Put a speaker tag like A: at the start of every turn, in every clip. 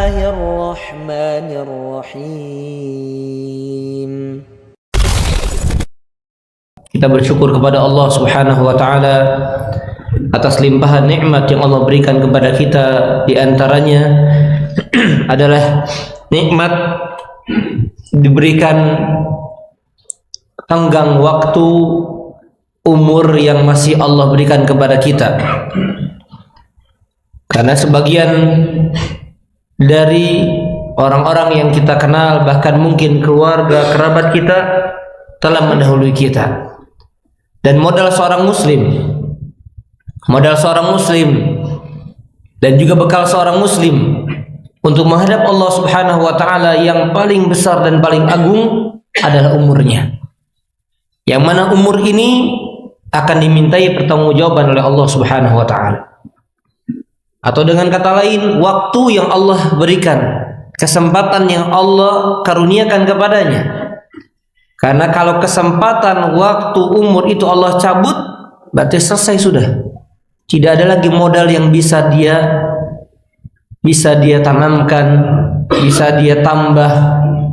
A: Bismillahirrahmanirrahim.
B: Kita bersyukur kepada Allah Subhanahu wa taala atas limpahan nikmat yang Allah berikan kepada kita. Di antaranya adalah nikmat diberikan tenggang waktu, umur yang masih Allah berikan kepada kita. Karena sebagian dari orang-orang yang kita kenal, bahkan mungkin keluarga, kerabat kita telah mendahului kita. Dan modal seorang muslim dan juga bekal seorang muslim untuk menghadap Allah Subhanahu wa taala yang paling besar dan paling agung adalah umurnya. Yang mana umur ini akan dimintai pertanggungjawaban oleh Allah Subhanahu wa taala. Atau dengan kata lain, waktu yang Allah berikan, kesempatan yang Allah karuniakan kepadanya. Karena kalau kesempatan, waktu, umur itu Allah cabut, berarti selesai sudah. Tidak ada lagi modal yang bisa dia tanamkan, bisa dia tambah,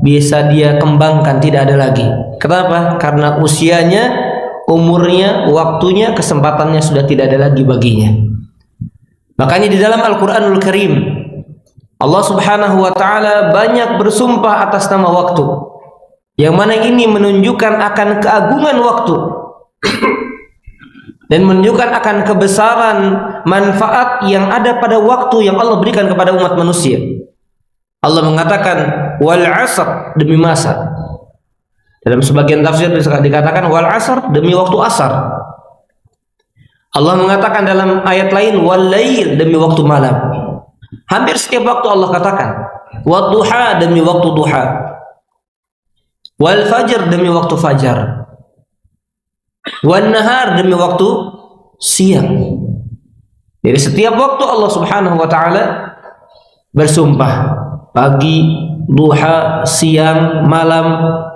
B: bisa dia kembangkan, tidak ada lagi. Kenapa? Karena usianya, umurnya, waktunya, kesempatannya sudah tidak ada lagi baginya. Makanya di dalam Al-Quranul Karim, Allah Subhanahu wa taala banyak bersumpah atas nama waktu. Yang mana ini menunjukkan akan keagungan waktu dan menunjukkan akan kebesaran manfaat yang ada pada waktu yang Allah berikan kepada umat manusia. Allah mengatakan wal 'asr, demi masa. Dalam sebagian tafsir dikatakan wal 'asr, demi waktu asar. Allah mengatakan dalam ayat lain wal lail, demi waktu malam. Hampir setiap waktu Allah katakan wad duha, demi waktu duha. Wal fajr, demi waktu fajar. Wan nahar, demi waktu siang. Jadi setiap waktu Allah Subhanahu wa taala bersumpah. Pagi, duha, siang, malam,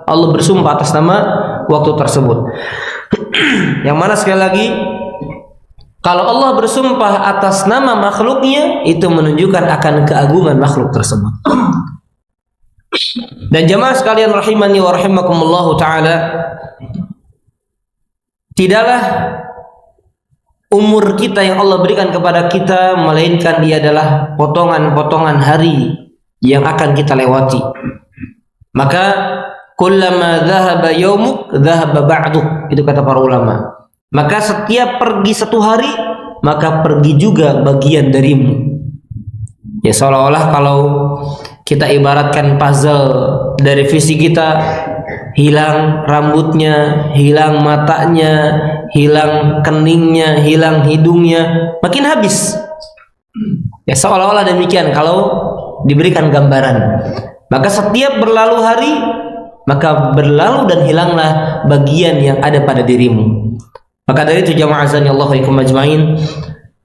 B: Allah bersumpah atas nama waktu tersebut. Yang mana sekali lagi, kalau Allah bersumpah atas nama makhluknya, itu menunjukkan akan keagungan makhluk tersebut. Dan jemaah sekalian rahimani wa rahimakumullahu ta'ala, tidaklah umur kita yang Allah berikan kepada kita melainkan dia adalah potongan-potongan hari yang akan kita lewati. Maka kullama dhahaba yaumuk dhahaba ba'duk, itu kata para ulama. Maka setiap pergi satu hari, maka pergi juga bagian darimu. Ya, seolah-olah kalau kita ibaratkan puzzle dari visi kita, hilang rambutnya, hilang matanya, hilang keningnya, hilang hidungnya, makin habis. Ya, seolah-olah demikian kalau diberikan gambaran. Maka setiap berlalu hari, maka berlalu dan hilanglah bagian yang ada pada dirimu. Maka dari itu jamaah azan ya Allah wa ikum ajmain,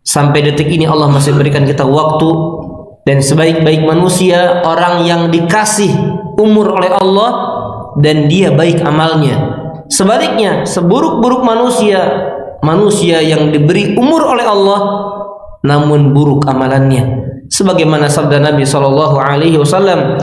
B: sampai detik ini Allah masih berikan kita waktu. Dan sebaik-baik manusia orang yang dikasih umur oleh Allah dan dia baik amalnya. Sebaliknya, seburuk-buruk manusia yang diberi umur oleh Allah namun buruk amalannya. Sebagaimana sabda Nabi sallallahu alaihi wasallam,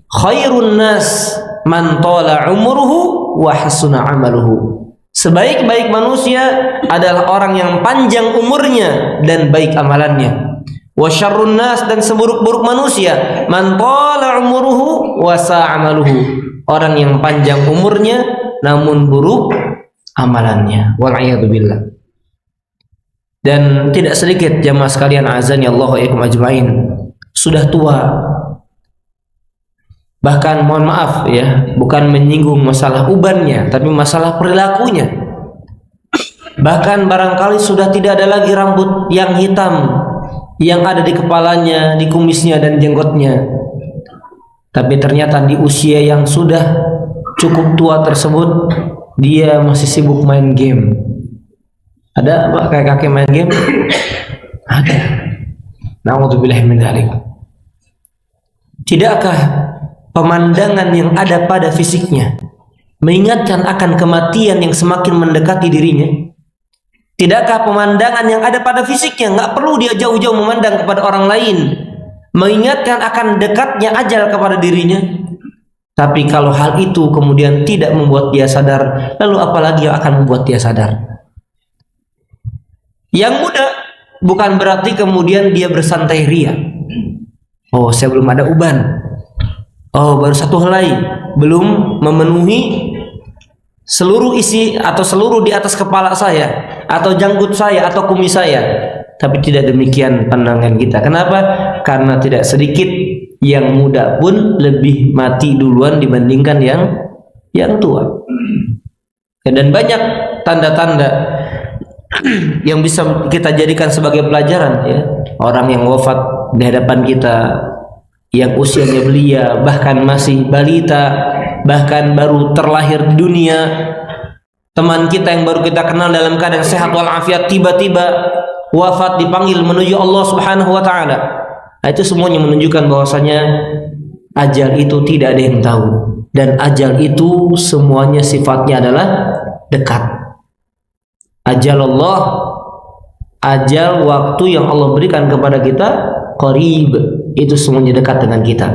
B: khairun nas man tala umruhu wa hasuna amaluhu. Sebaik-baik manusia adalah orang yang panjang umurnya dan baik amalannya. Wa syarrun nas, dan seburuk-buruk manusia man tala umruhu wa sa'amaluhu, orang yang panjang umurnya namun buruk amalannya. Wal a'yadu billah. Dan tidak sedikit jamaah sekalian azan ya Allah wa ikum ajmain sudah tua. Bahkan mohon maaf ya, bukan menyinggung masalah ubannya, tapi masalah perilakunya. Bahkan barangkali sudah tidak ada lagi rambut yang hitam yang ada di kepalanya, di kumisnya dan jenggotnya. Tapi ternyata di usia yang sudah cukup tua tersebut, dia masih sibuk main game. Ada apa kakek main game? Ada. Na'udzubillah min dzalik. Tidakkah pemandangan yang ada pada fisiknya mengingatkan akan kematian yang semakin mendekati dirinya? Tidakkah pemandangan yang ada pada fisiknya, nggak perlu dia jauh-jauh memandang kepada orang lain, mengingatkan akan dekatnya ajal kepada dirinya. Tapi kalau hal itu kemudian tidak membuat dia sadar, lalu apalagi yang akan membuat dia sadar? Yang muda bukan berarti kemudian dia bersantai ria. Oh, saya belum ada uban. Oh, baru satu helai, belum memenuhi seluruh isi atau seluruh di atas kepala saya, atau janggut saya, atau kumis saya. Tapi tidak demikian pandangan kita. Kenapa? Karena tidak sedikit yang muda pun lebih mati duluan dibandingkan yang tua. Dan banyak tanda-tanda yang bisa kita jadikan sebagai pelajaran, ya. Orang yang wafat di hadapan kita, yang usianya belia, bahkan masih balita, bahkan baru terlahir di dunia, teman kita yang baru kita kenal dalam keadaan sehat walafiat tiba-tiba wafat, dipanggil menuju Allah Subhanahu wa taala. Nah, itu semuanya menunjukkan bahwasanya ajal itu tidak ada yang tahu, dan ajal itu semuanya sifatnya adalah dekat. Ajal Allah, ajal waktu yang Allah berikan kepada kita qarib, itu semuanya dekat dengan kita.